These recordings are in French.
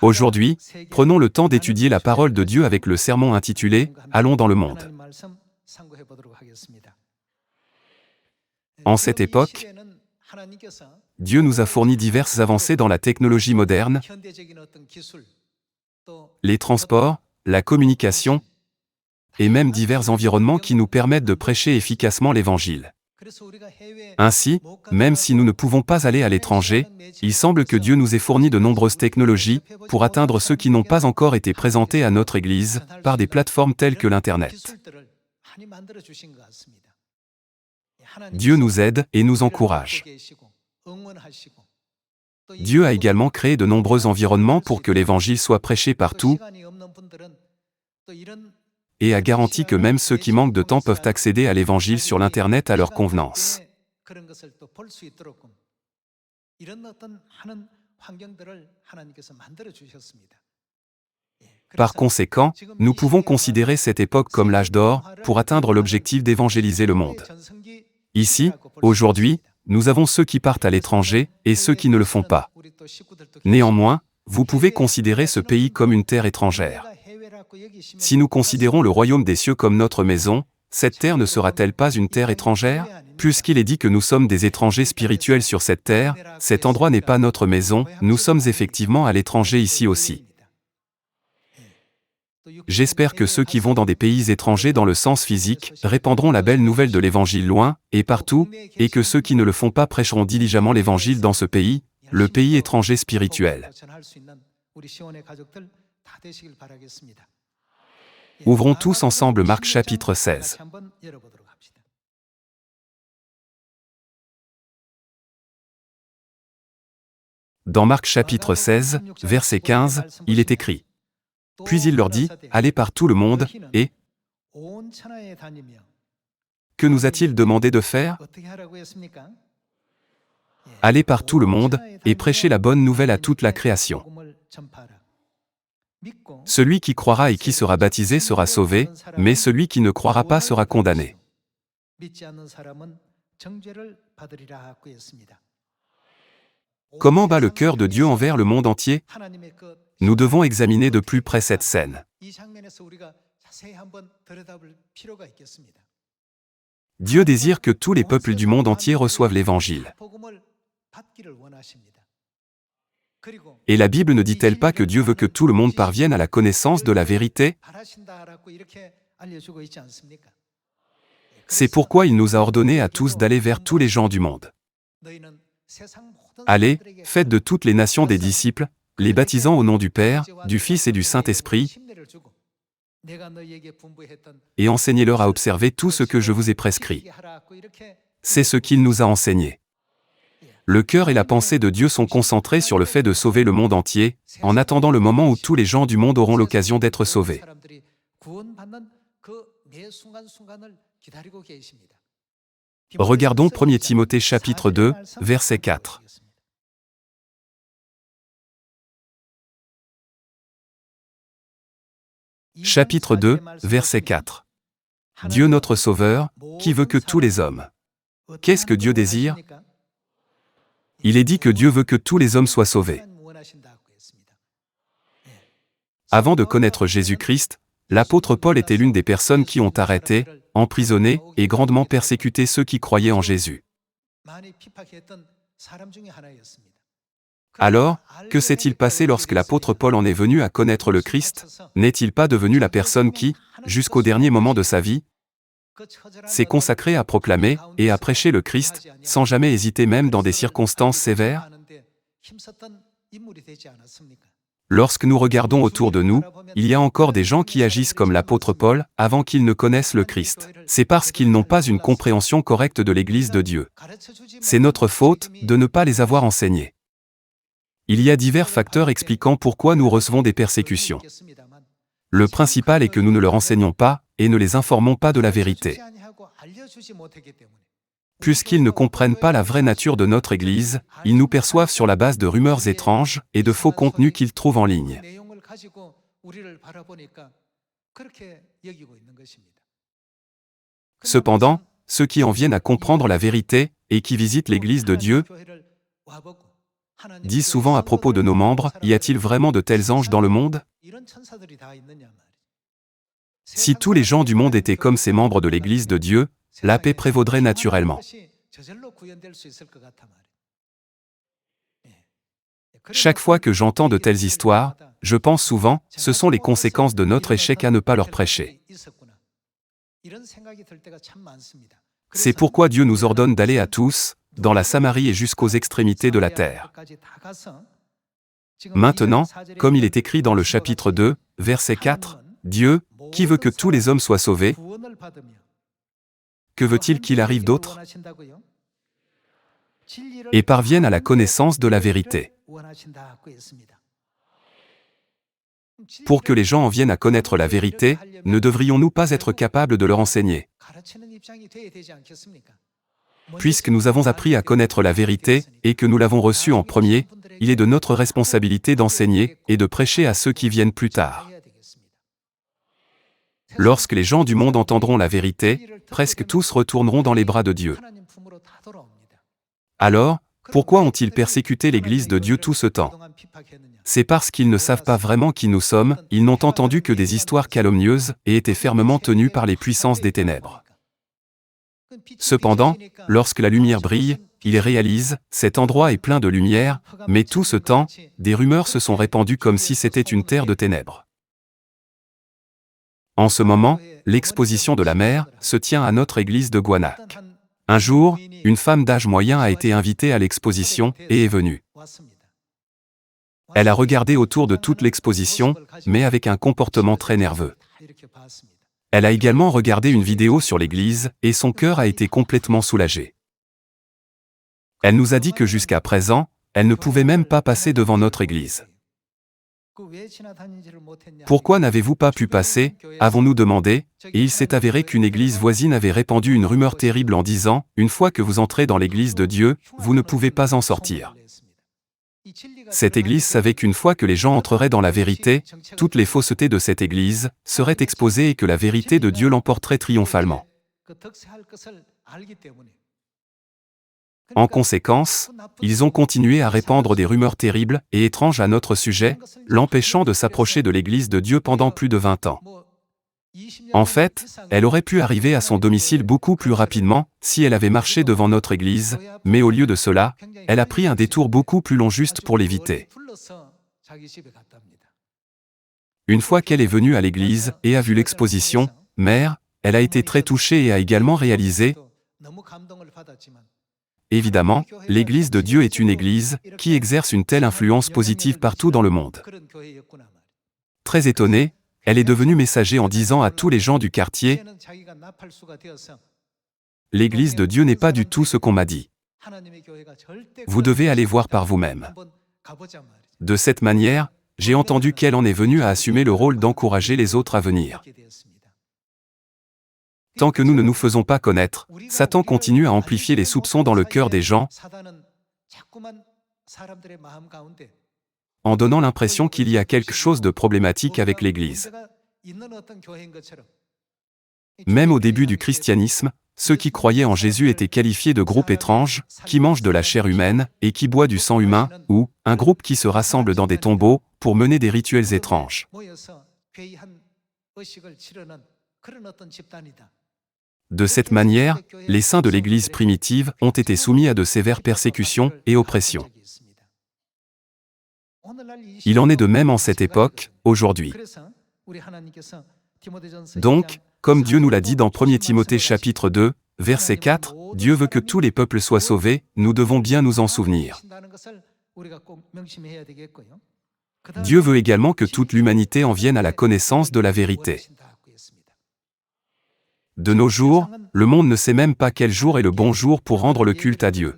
Aujourd'hui, prenons le temps d'étudier la parole de Dieu avec le sermon intitulé « Allons dans le monde ». En cette époque, Dieu nous a fourni diverses avancées dans la technologie moderne, les transports, la communication, et même divers environnements qui nous permettent de prêcher efficacement l'Évangile. Ainsi, même si nous ne pouvons pas aller à l'étranger, il semble que Dieu nous ait fourni de nombreuses technologies pour atteindre ceux qui n'ont pas encore été présentés à notre Église par des plateformes telles que l'Internet. Dieu nous aide et nous encourage. Dieu a également créé de nombreux environnements pour que l'Évangile soit prêché partout et a garanti que même ceux qui manquent de temps peuvent accéder à l'Évangile sur l'Internet à leur convenance. Par conséquent, nous pouvons considérer cette époque comme l'âge d'or pour atteindre l'objectif d'évangéliser le monde. Ici, aujourd'hui, nous avons ceux qui partent à l'étranger et ceux qui ne le font pas. Néanmoins, vous pouvez considérer ce pays comme une terre étrangère. Si nous considérons le royaume des cieux comme notre maison, cette terre ne sera-t-elle pas une terre étrangère? Puisqu'il est dit que nous sommes des étrangers spirituels sur cette terre, cet endroit n'est pas notre maison, nous sommes effectivement à l'étranger ici aussi. J'espère que ceux qui vont dans des pays étrangers dans le sens physique répandront la belle nouvelle de l'Évangile loin et partout, et que ceux qui ne le font pas prêcheront diligemment l'Évangile dans ce pays, le pays étranger spirituel. Ouvrons tous ensemble Marc chapitre 16. Dans Marc chapitre 16, verset 15, il est écrit: Puis il leur dit, allez par tout le monde, et que nous a-t-il demandé de faire? Allez par tout le monde, et prêchez la bonne nouvelle à toute la création. Celui qui croira et qui sera baptisé sera sauvé, mais celui qui ne croira pas sera condamné. Comment bat le cœur de Dieu envers le monde entier? Nous devons examiner de plus près cette scène. Dieu désire que tous les peuples du monde entier reçoivent l'Évangile. Et la Bible ne dit-elle pas que Dieu veut que tout le monde parvienne à la connaissance de la vérité? C'est pourquoi il nous a ordonné à tous d'aller vers tous les gens du monde. Allez, faites de toutes les nations des disciples, les baptisant au nom du Père, du Fils et du Saint-Esprit, et enseignez-leur à observer tout ce que je vous ai prescrit. C'est ce qu'il nous a enseigné. Le cœur et la pensée de Dieu sont concentrés sur le fait de sauver le monde entier, en attendant le moment où tous les gens du monde auront l'occasion d'être sauvés. Regardons 1 Timothée chapitre 2, verset 4. Chapitre 2, verset 4. Dieu notre Sauveur, qui veut que tous les hommes. Qu'est-ce que Dieu désire? Il est dit que Dieu veut que tous les hommes soient sauvés. Avant de connaître Jésus-Christ, l'apôtre Paul était l'une des personnes qui ont arrêté, emprisonné et grandement persécuté ceux qui croyaient en Jésus. Alors, que s'est-il passé lorsque l'apôtre Paul en est venu à connaître le Christ? N'est-il pas devenu la personne qui, jusqu'au dernier moment de sa vie, s'est consacré à proclamer et à prêcher le Christ, sans jamais hésiter même dans des circonstances sévères? Lorsque nous regardons autour de nous, il y a encore des gens qui agissent comme l'apôtre Paul avant qu'ils ne connaissent le Christ. C'est parce qu'ils n'ont pas une compréhension correcte de l'Église de Dieu. C'est notre faute de ne pas les avoir enseignés. Il y a divers facteurs expliquant pourquoi nous recevons des persécutions. Le principal est que nous ne leur enseignons pas et ne les informons pas de la vérité. Puisqu'ils ne comprennent pas la vraie nature de notre Église, ils nous perçoivent sur la base de rumeurs étranges et de faux contenus qu'ils trouvent en ligne. Cependant, ceux qui en viennent à comprendre la vérité et qui visitent l'Église de Dieu dit souvent à propos de nos membres, y a-t-il vraiment de tels anges dans le monde? Si tous les gens du monde étaient comme ces membres de l'Église de Dieu, la paix prévaudrait naturellement. Chaque fois que j'entends de telles histoires, je pense souvent, ce sont les conséquences de notre échec à ne pas leur prêcher. C'est pourquoi Dieu nous ordonne d'aller à tous, dans la Samarie et jusqu'aux extrémités de la terre. Maintenant, comme il est écrit dans le chapitre 2, verset 4, Dieu, qui veut que tous les hommes soient sauvés, que veut-il qu'il arrive d'autre? Et parviennent à la connaissance de la vérité. Pour que les gens en viennent à connaître la vérité, ne devrions-nous pas être capables de leur enseigner? Puisque nous avons appris à connaître la vérité, et que nous l'avons reçue en premier, il est de notre responsabilité d'enseigner, et de prêcher à ceux qui viennent plus tard. Lorsque les gens du monde entendront la vérité, presque tous retourneront dans les bras de Dieu. Alors, pourquoi ont-ils persécuté l'Église de Dieu tout ce temps? C'est parce qu'ils ne savent pas vraiment qui nous sommes, ils n'ont entendu que des histoires calomnieuses, et étaient fermement tenus par les puissances des ténèbres. Cependant, lorsque la lumière brille, ils réalisent, cet endroit est plein de lumière, mais tout ce temps, des rumeurs se sont répandues comme si c'était une terre de ténèbres. En ce moment, l'exposition de la mère se tient à notre église de Guanac. Un jour, une femme d'âge moyen a été invitée à l'exposition et est venue. Elle a regardé autour de toute l'exposition, mais avec un comportement très nerveux. Elle a également regardé une vidéo sur l'église, et son cœur a été complètement soulagé. Elle nous a dit que jusqu'à présent, elle ne pouvait même pas passer devant notre église. Pourquoi n'avez-vous pas pu passer, avons-nous demandé, et il s'est avéré qu'une église voisine avait répandu une rumeur terrible en disant, une fois que vous entrez dans l'église de Dieu, vous ne pouvez pas en sortir. Cette église savait qu'une fois que les gens entreraient dans la vérité, toutes les faussetés de cette église seraient exposées et que la vérité de Dieu l'emporterait triomphalement. En conséquence, ils ont continué à répandre des rumeurs terribles et étranges à notre sujet, l'empêchant de s'approcher de l'Église de Dieu pendant plus de 20 ans. En fait, elle aurait pu arriver à son domicile beaucoup plus rapidement si elle avait marché devant notre Église, mais au lieu de cela, elle a pris un détour beaucoup plus long juste pour l'éviter. Une fois qu'elle est venue à l'Église et a vu l'exposition, mère, elle a été très touchée et a également réalisé, évidemment, l'Église de Dieu est une Église qui exerce une telle influence positive partout dans le monde. Très étonnée, elle est devenue messager en disant à tous les gens du quartier, « L'Église de Dieu n'est pas du tout ce qu'on m'a dit. Vous devez aller voir par vous-même. » De cette manière, j'ai entendu qu'elle en est venue à assumer le rôle d'encourager les autres à venir. Tant que nous ne nous faisons pas connaître, Satan continue à amplifier les soupçons dans le cœur des gens, en donnant l'impression qu'il y a quelque chose de problématique avec l'Église. Même au début du christianisme, ceux qui croyaient en Jésus étaient qualifiés de groupe étrange, qui mange de la chair humaine et qui boit du sang humain, ou un groupe qui se rassemble dans des tombeaux pour mener des rituels étranges. De cette manière, les saints de l'Église primitive ont été soumis à de sévères persécutions et oppressions. Il en est de même en cette époque, aujourd'hui. Donc, comme Dieu nous l'a dit dans 1 Timothée chapitre 2, verset 4, Dieu veut que tous les peuples soient sauvés, nous devons bien nous en souvenir. Dieu veut également que toute l'humanité en vienne à la connaissance de la vérité. De nos jours, le monde ne sait même pas quel jour est le bon jour pour rendre le culte à Dieu.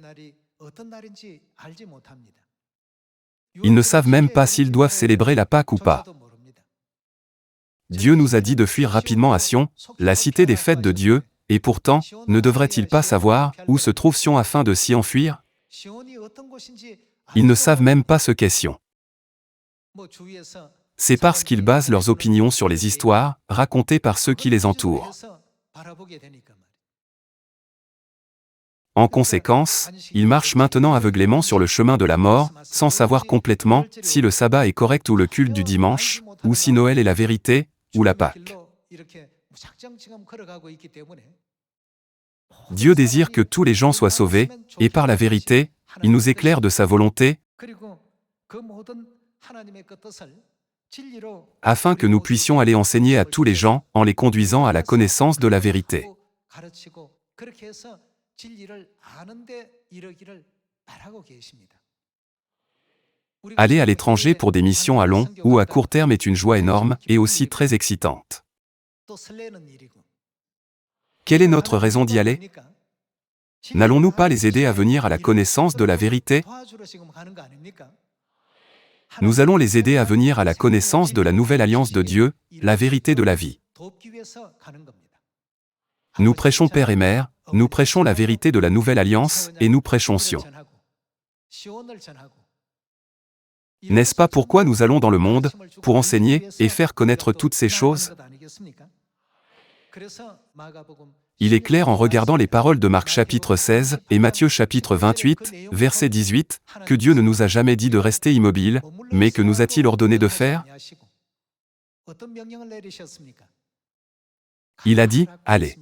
Ils ne savent même pas s'ils doivent célébrer la Pâque ou pas. Dieu nous a dit de fuir rapidement à Sion, la cité des fêtes de Dieu, et pourtant, ne devrait-il pas savoir où se trouve Sion afin de s'y enfuir? Ils ne savent même pas ce qu'est Sion. C'est parce qu'ils basent leurs opinions sur les histoires racontées par ceux qui les entourent. En conséquence, ils marchent maintenant aveuglément sur le chemin de la mort, sans savoir complètement si le sabbat est correct ou le culte du dimanche, ou si Noël est la vérité, ou la Pâque. Dieu désire que tous les gens soient sauvés, et par la vérité, il nous éclaire de sa volonté, afin que nous puissions aller enseigner à tous les gens en les conduisant à la connaissance de la vérité. Aller à l'étranger pour des missions à long ou à court terme est une joie énorme et aussi très excitante. Quelle est notre raison d'y aller? N'allons-nous pas les aider à venir à la connaissance de la vérité? Nous allons les aider à venir à la connaissance de la nouvelle alliance de Dieu, la vérité de la vie. Nous prêchons Père et Mère, nous prêchons la vérité de la nouvelle alliance et nous prêchons Sion. N'est-ce pas pourquoi nous allons dans le monde, pour enseigner et faire connaître toutes ces choses? Il est clair en regardant les paroles de Marc chapitre 16 et Matthieu chapitre 28, verset 18, que Dieu ne nous a jamais dit de rester immobile, mais que nous a-t-il ordonné de faire? Il a dit, allez.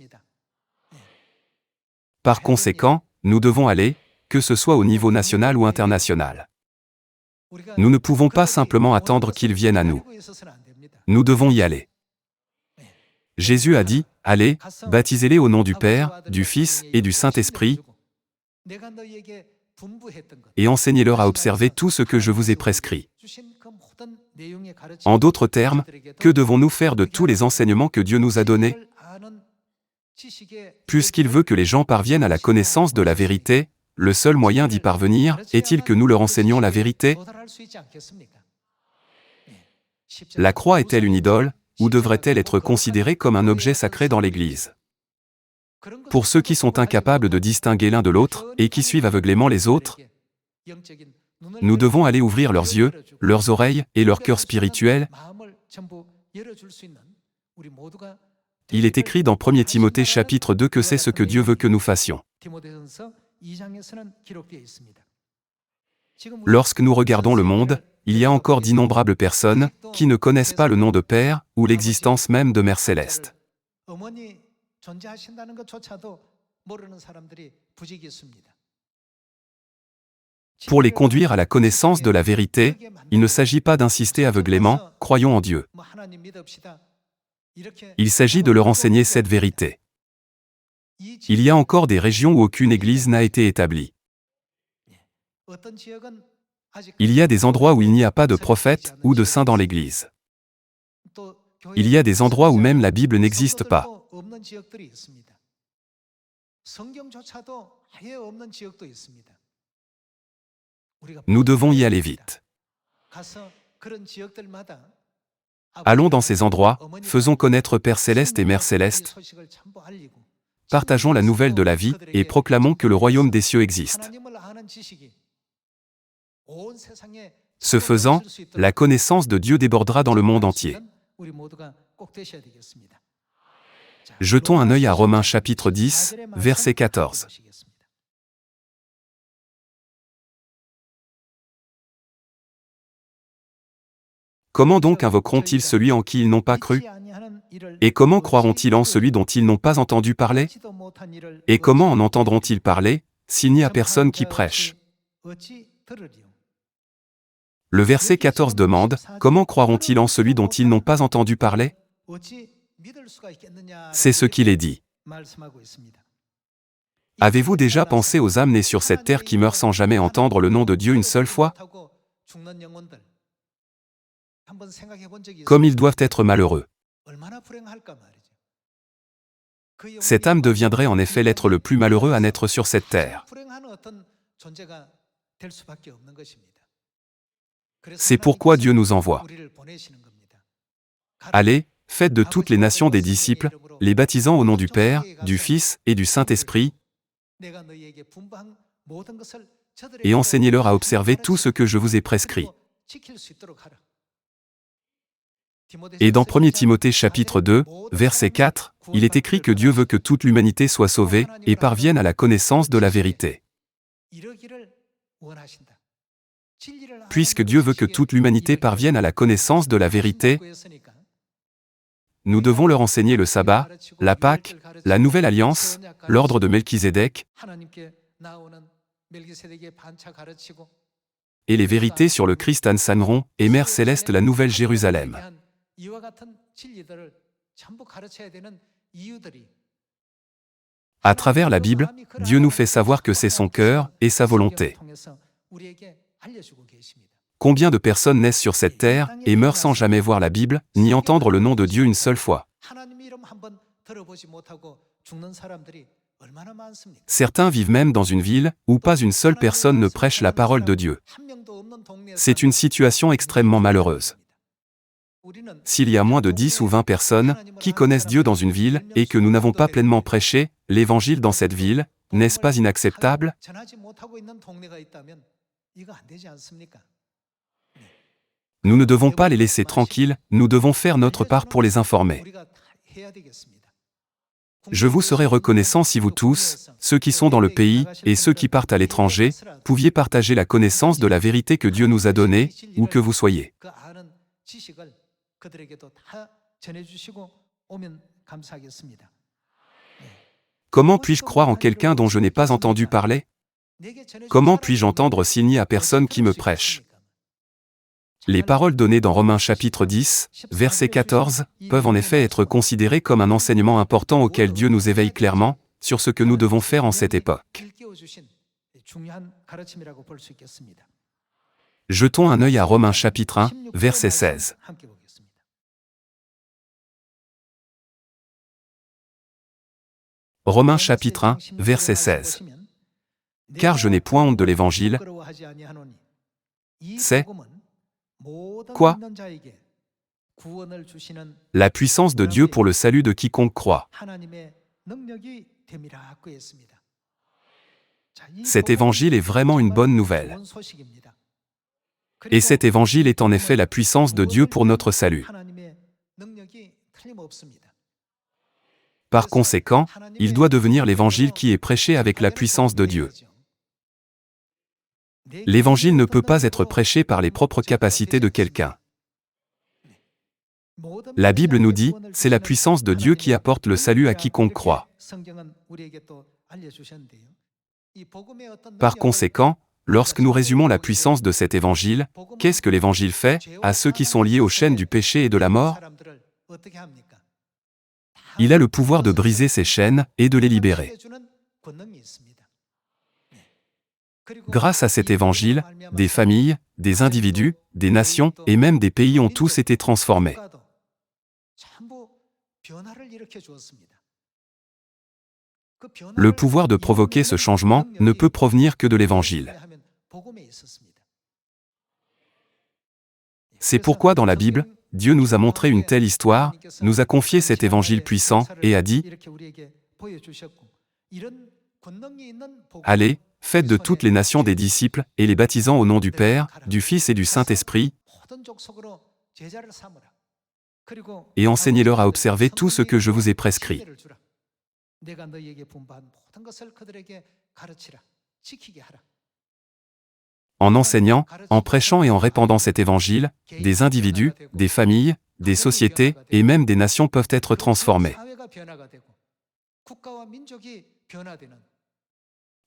Par conséquent, nous devons aller, que ce soit au niveau national ou international. Nous ne pouvons pas simplement attendre qu'ils viennent à nous. Nous devons y aller. Jésus a dit, allez, baptisez-les au nom du Père, du Fils et du Saint-Esprit, et enseignez-leur à observer tout ce que je vous ai prescrit. En d'autres termes, que devons-nous faire de tous les enseignements que Dieu nous a donnés? Puisqu'il veut que les gens parviennent à la connaissance de la vérité, le seul moyen d'y parvenir est-il que nous leur enseignions la vérité? La croix est-elle une idole, ou devrait-elle être considérée comme un objet sacré dans l'Église? Pour ceux qui sont incapables de distinguer l'un de l'autre, et qui suivent aveuglément les autres, nous devons aller ouvrir leurs yeux, leurs oreilles et leur cœur spirituel. Il est écrit dans 1 Timothée chapitre 2 que c'est ce que Dieu veut que nous fassions. Lorsque nous regardons le monde, il y a encore d'innombrables personnes qui ne connaissent pas le nom de Père ou l'existence même de Mère Céleste. Pour les conduire à la connaissance de la vérité, il ne s'agit pas d'insister aveuglément, croyons en Dieu. Il s'agit de leur enseigner cette vérité. Il y a encore des régions où aucune église n'a été établie. Il y a des endroits où il n'y a pas de prophète ou de saint dans l'Église. Il y a des endroits où même la Bible n'existe pas. Nous devons y aller vite. Allons dans ces endroits, faisons connaître Père Céleste et Mère Céleste, partageons la nouvelle de la vie et proclamons que le royaume des cieux existe. Ce faisant, la connaissance de Dieu débordera dans le monde entier. Jetons un œil à Romains chapitre 10, verset 14. Comment donc invoqueront-ils celui en qui ils n'ont pas cru? Et comment croiront-ils en celui dont ils n'ont pas entendu parler? Et comment en entendront-ils parler, s'il n'y a personne qui prêche? Le verset 14 demande, comment croiront-ils en celui dont ils n'ont pas entendu parler? C'est ce qu'il est dit. Avez-vous déjà pensé aux âmes nées sur cette terre qui meurent sans jamais entendre le nom de Dieu une seule fois? Comme ils doivent être malheureux. Cette âme deviendrait en effet l'être le plus malheureux à naître sur cette terre. C'est pourquoi Dieu nous envoie. Allez, faites de toutes les nations des disciples, les baptisant au nom du Père, du Fils et du Saint-Esprit, et enseignez-leur à observer tout ce que je vous ai prescrit. Et dans 1 Timothée chapitre 2, verset 4, Il est écrit que Dieu veut que toute l'humanité soit sauvée et parvienne à la connaissance de la vérité. Puisque Dieu veut que toute l'humanité parvienne à la connaissance de la vérité, nous devons leur enseigner le sabbat, la Pâque, la nouvelle alliance, l'ordre de Melchizedek, et les vérités sur le Christ Ansanron et Mère Céleste la Nouvelle Jérusalem. À travers la Bible, Dieu nous fait savoir que c'est son cœur et sa volonté. Combien de personnes naissent sur cette terre et meurent sans jamais voir la Bible, ni entendre le nom de Dieu une seule fois? Certains vivent même dans une ville où pas une seule personne ne prêche la parole de Dieu. C'est une situation extrêmement malheureuse. S'il y a moins de 10 ou 20 personnes qui connaissent Dieu dans une ville et que nous n'avons pas pleinement prêché l'évangile dans cette ville, n'est-ce pas inacceptable? Nous ne devons pas les laisser tranquilles, nous devons faire notre part pour les informer. Je vous serais reconnaissant si vous tous, ceux qui sont dans le pays et ceux qui partent à l'étranger, pouviez partager la connaissance de la vérité que Dieu nous a donnée, où que vous soyez. Comment puis-je croire en quelqu'un dont je n'ai pas entendu parler? Comment puis-je entendre s'il n'y a personne qui me prêche? Les paroles données dans Romains chapitre 10, verset 14, peuvent en effet être considérées comme un enseignement important auquel Dieu nous éveille clairement sur ce que nous devons faire en cette époque. Jetons un œil à Romains chapitre 1, verset 16. Romains chapitre 1, verset 16. Car je n'ai point honte de l'évangile. C'est quoi? La puissance de Dieu pour le salut de quiconque croit. Cet évangile est vraiment une bonne nouvelle. Et cet évangile est en effet la puissance de Dieu pour notre salut. Par conséquent, il doit devenir l'évangile qui est prêché avec la puissance de Dieu. L'évangile ne peut pas être prêché par les propres capacités de quelqu'un. La Bible nous dit, c'est la puissance de Dieu qui apporte le salut à quiconque croit. Par conséquent, lorsque nous résumons la puissance de cet évangile, qu'est-ce que l'évangile fait à ceux qui sont liés aux chaînes du péché et de la mort? Il a le pouvoir de briser ces chaînes et de les libérer. Grâce à cet évangile, des familles, des individus, des nations et même des pays ont tous été transformés. Le pouvoir de provoquer ce changement ne peut provenir que de l'évangile. C'est pourquoi dans la Bible, Dieu nous a montré une telle histoire, nous a confié cet évangile puissant et a dit « Allez, faites de toutes les nations des disciples et les baptisant au nom du Père, du Fils et du Saint-Esprit, et enseignez-leur à observer tout ce que je vous ai prescrit. » En enseignant, en prêchant et en répandant cet évangile, des individus, des familles, des sociétés et même des nations peuvent être transformées.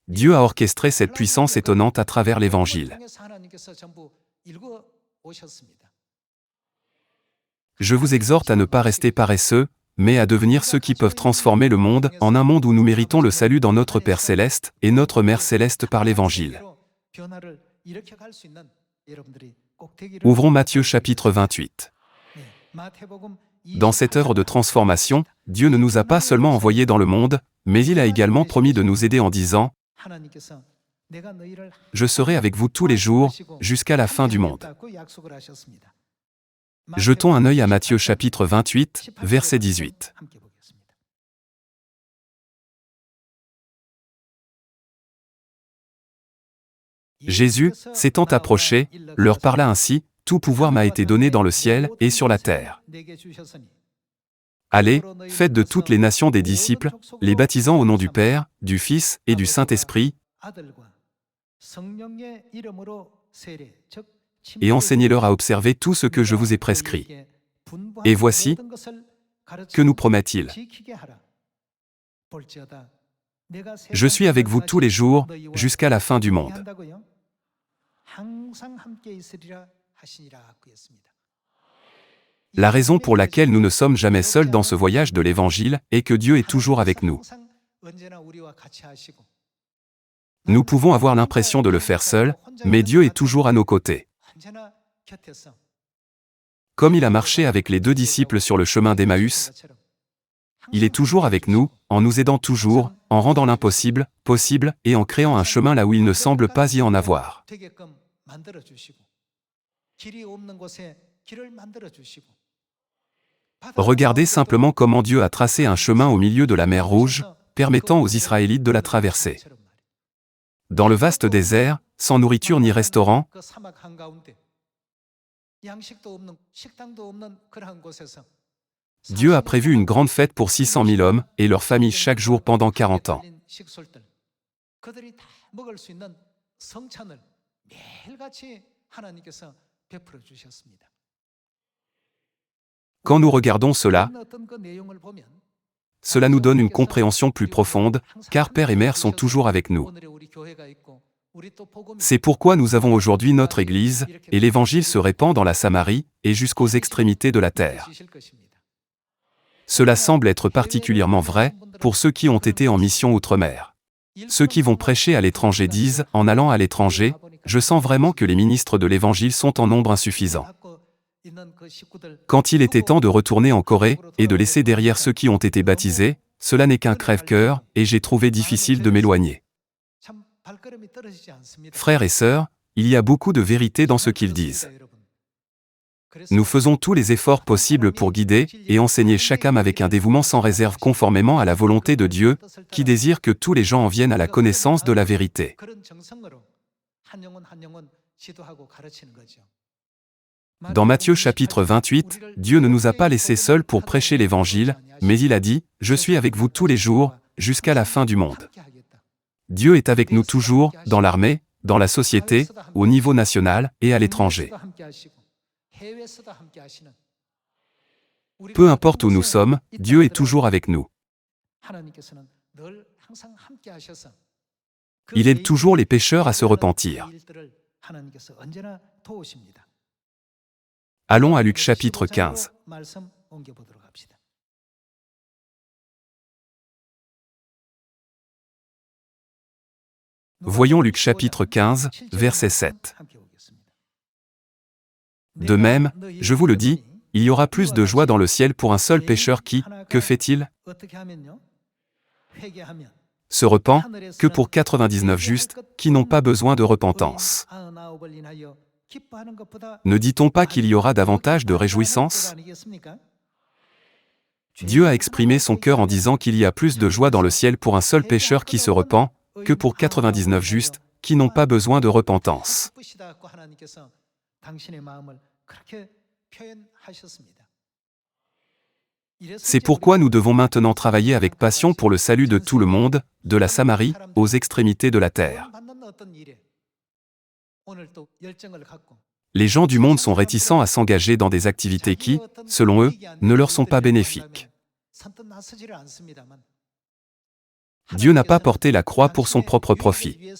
Dieu a orchestré cette puissance étonnante à travers l'Évangile. Je vous exhorte à ne pas rester paresseux, mais à devenir ceux qui peuvent transformer le monde en un monde où nous méritons le salut dans notre Père Céleste et notre Mère Céleste par l'Évangile. Ouvrons Matthieu chapitre 28. Dans cette œuvre de transformation, Dieu ne nous a pas seulement envoyés dans le monde, mais il a également promis de nous aider en disant « Je serai avec vous tous les jours, jusqu'à la fin du monde. » Jetons un œil à Matthieu chapitre 28, verset 18. Jésus, s'étant approché, leur parla ainsi, « Tout pouvoir m'a été donné dans le ciel et sur la terre. Allez, faites de toutes les nations des disciples, les baptisant au nom du Père, du Fils et du Saint-Esprit, et enseignez-leur à observer tout ce que je vous ai prescrit. Et voici, que nous promet-il? Je suis avec vous tous les jours, jusqu'à la fin du monde. La raison pour laquelle nous ne sommes jamais seuls dans ce voyage de l'Évangile est que Dieu est toujours avec nous. Nous pouvons avoir l'impression de le faire seul, mais Dieu est toujours à nos côtés. Comme il a marché avec les 2 disciples sur le chemin d'Emmaüs, il est toujours avec nous, en nous aidant toujours, en rendant l'impossible possible et en créant un chemin là où il ne semble pas y en avoir. Regardez simplement comment Dieu a tracé un chemin au milieu de la mer Rouge, permettant aux Israélites de la traverser. Dans le vaste désert, sans nourriture ni restaurant, Dieu a prévu une grande fête pour 600 000 hommes et leurs familles chaque jour pendant 40 ans. Quand nous regardons cela, cela nous donne une compréhension plus profonde, car Père et Mère sont toujours avec nous. C'est pourquoi nous avons aujourd'hui notre Église, et l'Évangile se répand dans la Samarie, et jusqu'aux extrémités de la terre. Cela semble être particulièrement vrai pour ceux qui ont été en mission outre-mer. Ceux qui vont prêcher à l'étranger disent, en allant à l'étranger, je sens vraiment que les ministres de l'Évangile sont en nombre insuffisant. Quand il était temps de retourner en Corée et de laisser derrière ceux qui ont été baptisés, cela n'est qu'un crève-cœur, et j'ai trouvé difficile de m'éloigner. Frères et sœurs, il y a beaucoup de vérité dans ce qu'ils disent. Nous faisons tous les efforts possibles pour guider et enseigner chaque âme avec un dévouement sans réserve conformément à la volonté de Dieu, qui désire que tous les gens en viennent à la connaissance de la vérité. Dans Matthieu chapitre 28, Dieu ne nous a pas laissés seuls pour prêcher l'Évangile, mais il a dit, « Je suis avec vous tous les jours, jusqu'à la fin du monde ». Dieu est avec nous toujours, dans l'armée, dans la société, au niveau national et à l'étranger. Peu importe où nous sommes, Dieu est toujours avec nous. Il aide toujours les pécheurs à se repentir. Allons à Luc chapitre 15. Voyons Luc chapitre 15, verset 7. De même, je vous le dis, il y aura plus de joie dans le ciel pour un seul pécheur qui, que fait-il? Se repent, que pour 99 justes, qui n'ont pas besoin de repentance. Ne dit-on pas qu'il y aura davantage de réjouissance? Dieu a exprimé son cœur en disant qu'il y a plus de joie dans le ciel pour un seul pécheur qui se repent, que pour 99 justes, qui n'ont pas besoin de repentance. C'est pourquoi nous devons maintenant travailler avec passion pour le salut de tout le monde, de la Samarie, aux extrémités de la terre. Les gens du monde sont réticents à s'engager dans des activités qui, selon eux, ne leur sont pas bénéfiques. Dieu n'a pas porté la croix pour son propre profit.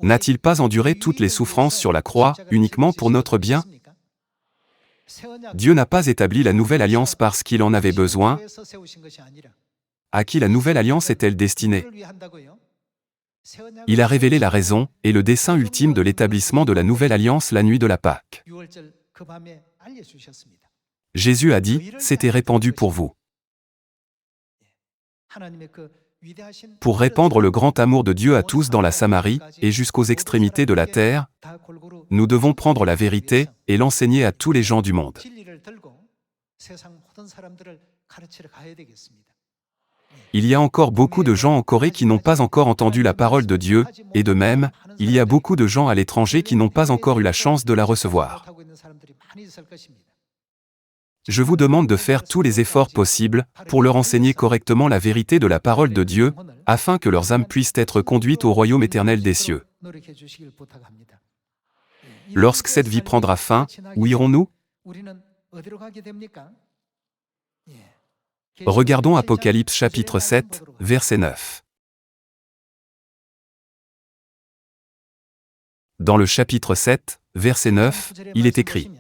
N'a-t-il pas enduré toutes les souffrances sur la croix, uniquement pour notre bien? Dieu n'a pas établi la nouvelle alliance parce qu'il en avait besoin. À qui la nouvelle alliance est-elle destinée? Il a révélé la raison et le dessein ultime de l'établissement de la nouvelle alliance la nuit de la Pâque. Jésus a dit, « C'était répandu pour vous ». Pour répandre le grand amour de Dieu à tous dans la Samarie et jusqu'aux extrémités de la terre, nous devons prendre la vérité et l'enseigner à tous les gens du monde. Il y a encore beaucoup de gens en Corée qui n'ont pas encore entendu la parole de Dieu, et de même, il y a beaucoup de gens à l'étranger qui n'ont pas encore eu la chance de la recevoir. Je vous demande de faire tous les efforts possibles pour leur enseigner correctement la vérité de la parole de Dieu, afin que leurs âmes puissent être conduites au royaume éternel des cieux. Lorsque cette vie prendra fin, où irons-nous? Regardons Apocalypse chapitre 7, verset 9. Dans le chapitre 7, verset 9, il est écrit: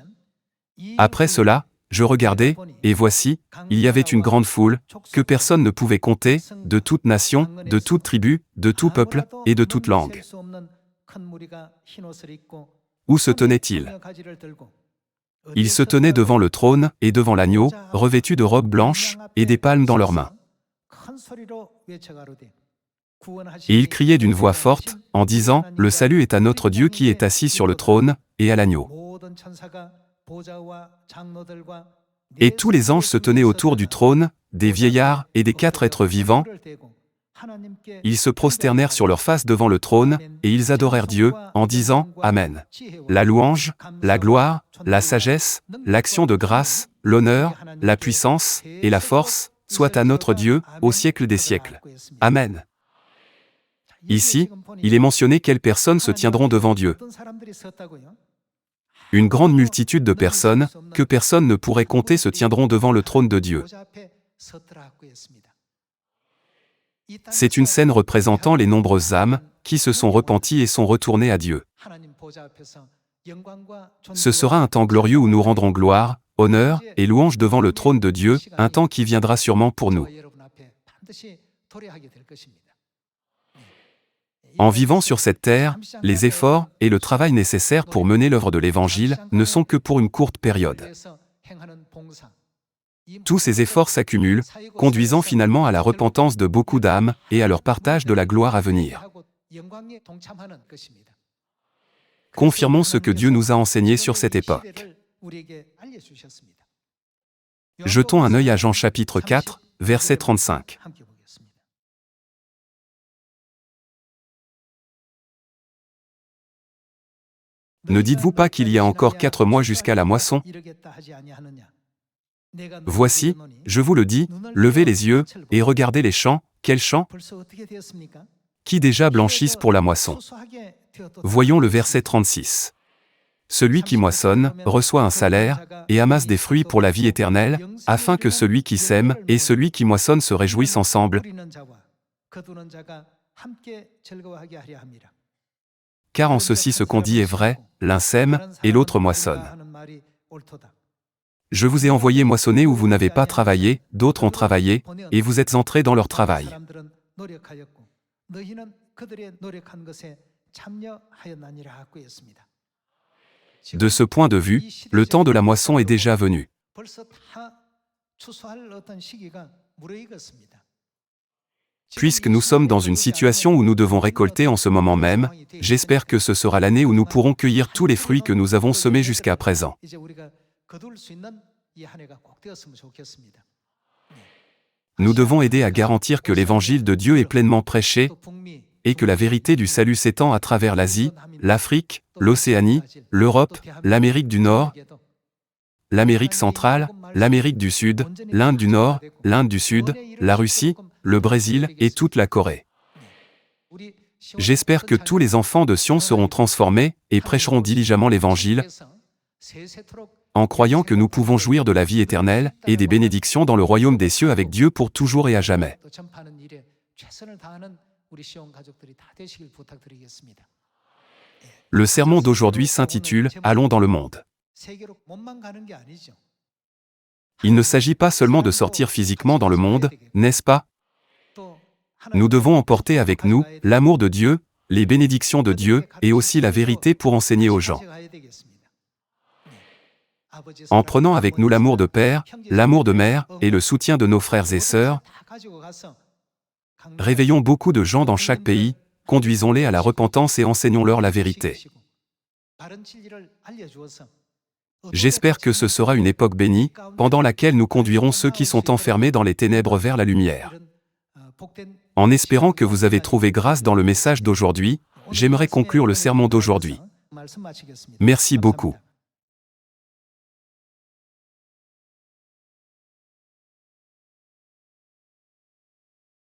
« Après cela, je regardai, et voici, il y avait une grande foule, que personne ne pouvait compter, de toute nation, de toute tribu, de tout peuple, et de toute langue. » Où se tenaient-ils? Ils se tenaient devant le trône et devant l'agneau, revêtus de robes blanches, et des palmes dans leurs mains. Et ils criaient d'une voix forte, en disant: « Le salut est à notre Dieu qui est assis sur le trône, et à l'agneau. » Et tous les anges se tenaient autour du trône, des vieillards et des 4 êtres vivants. Ils se prosternèrent sur leurs faces devant le trône, et ils adorèrent Dieu, en disant: « Amen. La louange, la gloire, la sagesse, l'action de grâce, l'honneur, la puissance, et la force, soient à notre Dieu, au siècle des siècles. Amen. » Ici, il est mentionné quelles personnes se tiendront devant Dieu. Une grande multitude de personnes, que personne ne pourrait compter, se tiendront devant le trône de Dieu. C'est une scène représentant les nombreuses âmes, qui se sont repenties et sont retournées à Dieu. Ce sera un temps glorieux où nous rendrons gloire, honneur et louange devant le trône de Dieu, un temps qui viendra sûrement pour nous. En vivant sur cette terre, les efforts et le travail nécessaires pour mener l'œuvre de l'Évangile ne sont que pour une courte période. Tous ces efforts s'accumulent, conduisant finalement à la repentance de beaucoup d'âmes et à leur partage de la gloire à venir. Confirmons ce que Dieu nous a enseigné sur cette époque. Jetons un œil à Jean chapitre 4, verset 35. Ne dites-vous pas qu'il y a encore 4 mois jusqu'à la moisson? Voici, je vous le dis, levez les yeux, et regardez les champs. Quels champs? Qui déjà blanchissent pour la moisson. Voyons le verset 36. Celui qui moissonne reçoit un salaire, et amasse des fruits pour la vie éternelle, afin que celui qui sème et celui qui moissonne se réjouissent ensemble. Car en ceci ce qu'on dit est vrai, l'un sème, et l'autre moissonne. Je vous ai envoyé moissonner où vous n'avez pas travaillé, d'autres ont travaillé, et vous êtes entrés dans leur travail. De ce point de vue, le temps de la moisson est déjà venu. Puisque nous sommes dans une situation où nous devons récolter en ce moment même, j'espère que ce sera l'année où nous pourrons cueillir tous les fruits que nous avons semés jusqu'à présent. Nous devons aider à garantir que l'évangile de Dieu est pleinement prêché et que la vérité du salut s'étend à travers l'Asie, l'Afrique, l'Océanie, l'Europe, l'Amérique du Nord, l'Amérique centrale, l'Amérique du Sud, l'Inde du Nord, l'Inde du Sud, la Russie, le Brésil et toute la Corée. J'espère que tous les enfants de Sion seront transformés et prêcheront diligemment l'Évangile, en croyant que nous pouvons jouir de la vie éternelle et des bénédictions dans le royaume des cieux avec Dieu pour toujours et à jamais. Le sermon d'aujourd'hui s'intitule « Allons dans le monde ». Il ne s'agit pas seulement de sortir physiquement dans le monde, n'est-ce pas? Nous devons emporter avec nous l'amour de Dieu, les bénédictions de Dieu et aussi la vérité pour enseigner aux gens. En prenant avec nous l'amour de père, l'amour de mère et le soutien de nos frères et sœurs, réveillons beaucoup de gens dans chaque pays, conduisons-les à la repentance et enseignons-leur la vérité. J'espère que ce sera une époque bénie, pendant laquelle nous conduirons ceux qui sont enfermés dans les ténèbres vers la lumière. En espérant que vous avez trouvé grâce dans le message d'aujourd'hui, j'aimerais conclure le sermon d'aujourd'hui. Merci beaucoup.